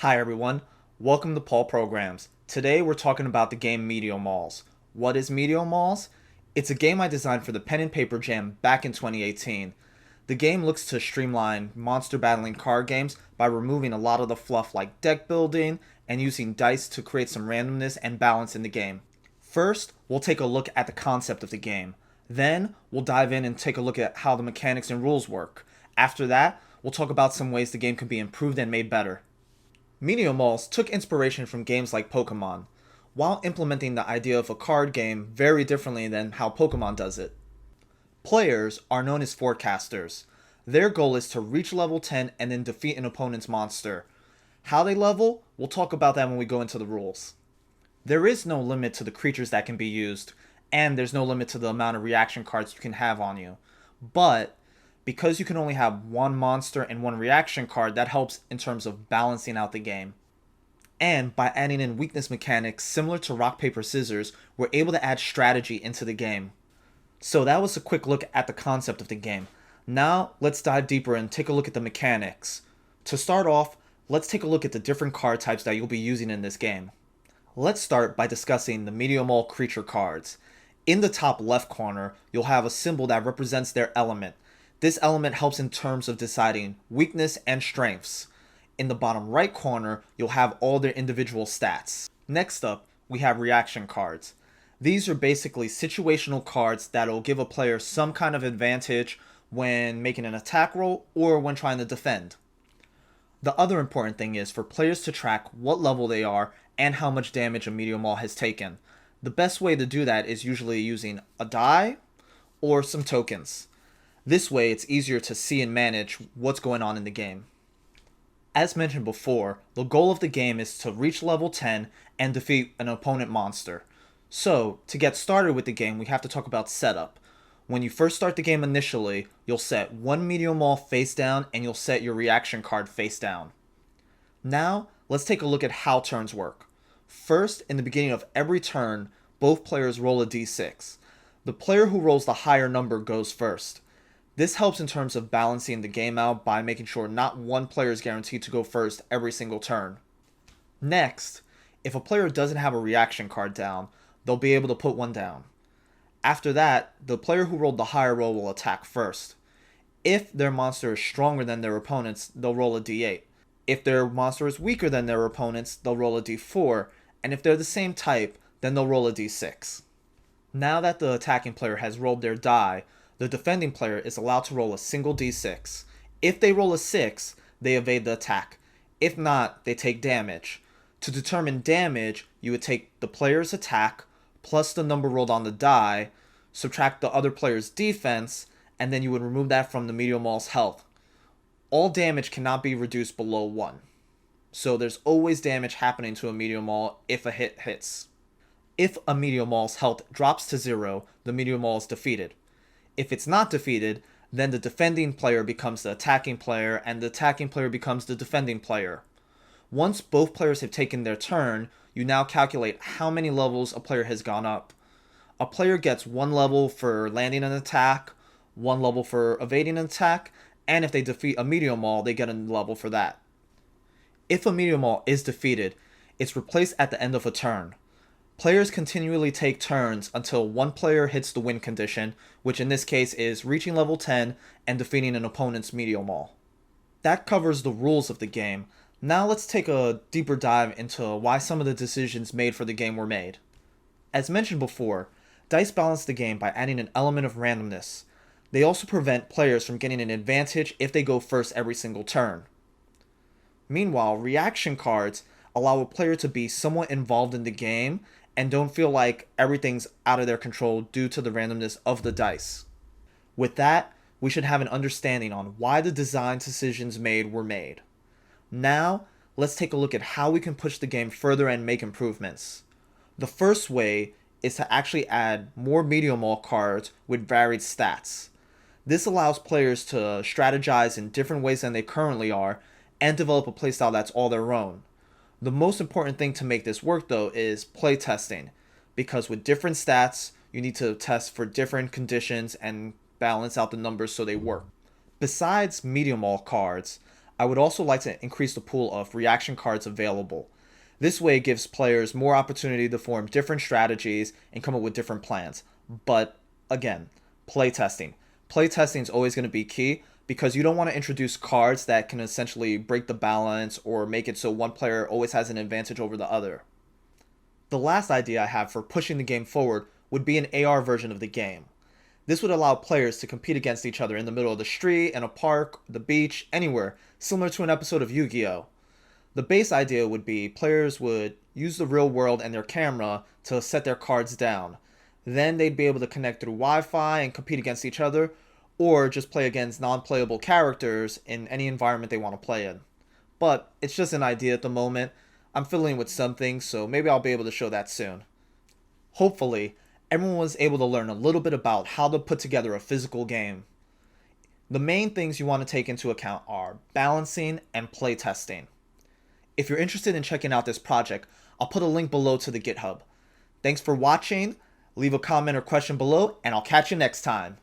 Hi everyone, welcome to Paul Programs. Today we're talking about the game Meteomals. What is Meteomals? It's a game I designed for the Pen and Paper Jam back in 2018. The game looks to streamline monster battling card games by removing a lot of the fluff like deck building and using dice to create some randomness and balance in the game. First, we'll take a look at the concept of the game. Then, we'll dive in and take a look at how the mechanics and rules work. After that, we'll talk about some ways the game can be improved and made better. Meteomals took inspiration from games like Pokemon, while implementing the idea of a card game very differently than how Pokemon does it. Players are known as forecasters. Their goal is to reach level 10 and then defeat an opponent's monster. How they level? We'll talk about that when we go into the rules. There is no limit to the creatures that can be used, and there's no limit to the amount of reaction cards you can have on you. But because you can only have one monster and one reaction card, that helps in terms of balancing out the game. And by adding in weakness mechanics similar to rock, paper, scissors, we're able to add strategy into the game. So that was a quick look at the concept of the game. Now let's dive deeper and take a look at the mechanics. To start off, let's take a look at the different card types that you'll be using in this game. Let's start by discussing the Meteomal creature cards. In the top left corner, you'll have a symbol that represents their element. This element helps in terms of deciding weakness and strengths. In the bottom right corner, you'll have all their individual stats. Next up, we have reaction cards. These are basically situational cards that'll give a player some kind of advantage when making an attack roll or when trying to defend. The other important thing is for players to track what level they are and how much damage a Meteomal has taken. The best way to do that is usually using a die or some tokens. This way, it's easier to see and manage what's going on in the game. As mentioned before, the goal of the game is to reach level 10 and defeat an opponent monster. So, to get started with the game, we have to talk about setup. When you first start the game initially, you'll set one Meteomal face down and you'll set your reaction card face down. Now, let's take a look at how turns work. First, in the beginning of every turn, both players roll a d6. The player who rolls the higher number goes first. This helps in terms of balancing the game out by making sure not one player is guaranteed to go first every single turn. Next, if a player doesn't have a reaction card down, they'll be able to put one down. After that, the player who rolled the higher roll will attack first. If their monster is stronger than their opponents, they'll roll a d8. If their monster is weaker than their opponents, they'll roll a d4, and if they're the same type, then they'll roll a d6. Now that the attacking player has rolled their die, the defending player is allowed to roll a single d6. If they roll a 6, they evade the attack. If not, they take damage. To determine damage, you would take the player's attack plus the number rolled on the die, subtract the other player's defense, and then you would remove that from the Meteomal's health. All damage cannot be reduced below 1. So there's always damage happening to a Meteomal if a hit hits. If a Meteomal's health drops to 0, the Meteomal is defeated. If it's not defeated, then the defending player becomes the attacking player and the attacking player becomes the defending player. Once both players have taken their turn, you now calculate how many levels a player has gone up. A player gets 1 level for landing an attack, 1 level for evading an attack, and if they defeat a Meteomal, they get a level for that. If a Meteomal is defeated, it's replaced at the end of a turn. Players continually take turns until one player hits the win condition, which in this case is reaching level 10 and defeating an opponent's Meteomal. That covers the rules of the game. Now let's take a deeper dive into why some of the decisions made for the game were made. As mentioned before, dice balance the game by adding an element of randomness. They also prevent players from getting an advantage if they go first every single turn. Meanwhile, reaction cards allow a player to be somewhat involved in the game and don't feel like everything's out of their control due to the randomness of the dice. With that, we should have an understanding on why the design decisions made were made. Now, let's take a look at how we can push the game further and make improvements. The first way is to actually add more Meteomal cards with varied stats. This allows players to strategize in different ways than they currently are and develop a playstyle that's all their own. The most important thing to make this work though is playtesting, because with different stats, you need to test for different conditions and balance out the numbers so they work. Besides Meteomal cards, I would also like to increase the pool of reaction cards available. This way it gives players more opportunity to form different strategies and come up with different plans. But again, playtesting. Playtesting is always going to be key because you don't want to introduce cards that can essentially break the balance or make it so one player always has an advantage over the other. The last idea I have for pushing the game forward would be an AR version of the game. This would allow players to compete against each other in the middle of the street, in a park, the beach, anywhere, similar to an episode of Yu-Gi-Oh! The base idea would be players would use the real world and their camera to set their cards down. Then they'd be able to connect through Wi-Fi and compete against each other, or just play against non-playable characters in any environment they want to play in. But it's just an idea at the moment. I'm fiddling with some things, so maybe I'll be able to show that soon. Hopefully, everyone was able to learn a little bit about how to put together a physical game. The main things you want to take into account are balancing and playtesting. If you're interested in checking out this project, I'll put a link below to the GitHub. Thanks for watching, leave a comment or question below, and I'll catch you next time.